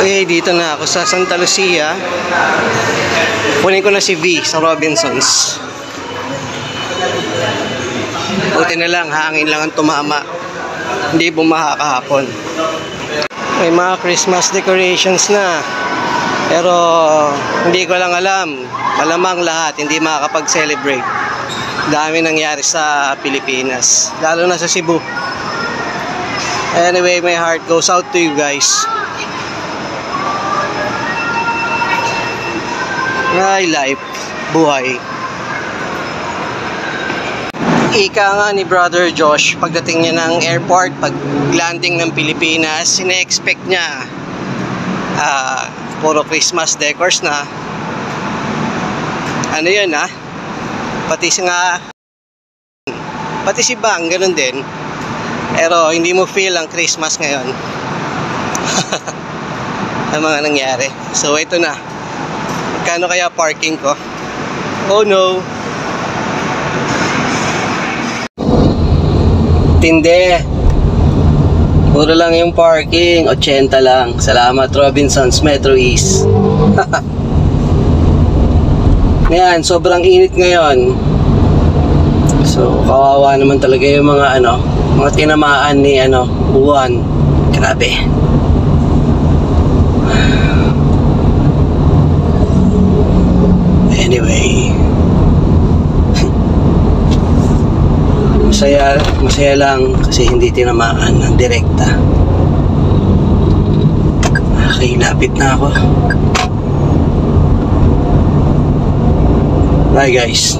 Okay, dito na ako sa Santa Lucia. Kunin ko na si V sa Robinsons. Buti na lang, hangin lang ang tumama. Hindi bumaha kahapon. May mga Christmas decorations na. Pero hindi ko lang alam. Malamang lahat hindi makakapag-celebrate. Dami nangyari sa Pilipinas, lalo na sa Cebu. Anyway, my heart goes out to you guys. Ay, life, buhay. Ika nga ni Brother Josh, pagdating niya ng airport, pag landing ng Pilipinas, sine-expect niya puro Christmas decors na. Ano yun pati si Bang, ganun din. Pero hindi mo feel ang Christmas ngayon. Ang mga nangyari. So ito na. Magkano kaya parking ko? Oh no. Tinde. Puro lang yung parking, 80 lang. Salamat Robinsons Metro East. Ngayon, sobrang init ngayon. So, kawawa naman talaga yung mga mga tinamaan ni uwan. Grabe. Anyway. Masaya lang kasi hindi tinamaan ng direkta. Okay, lapit na ako. Bye guys.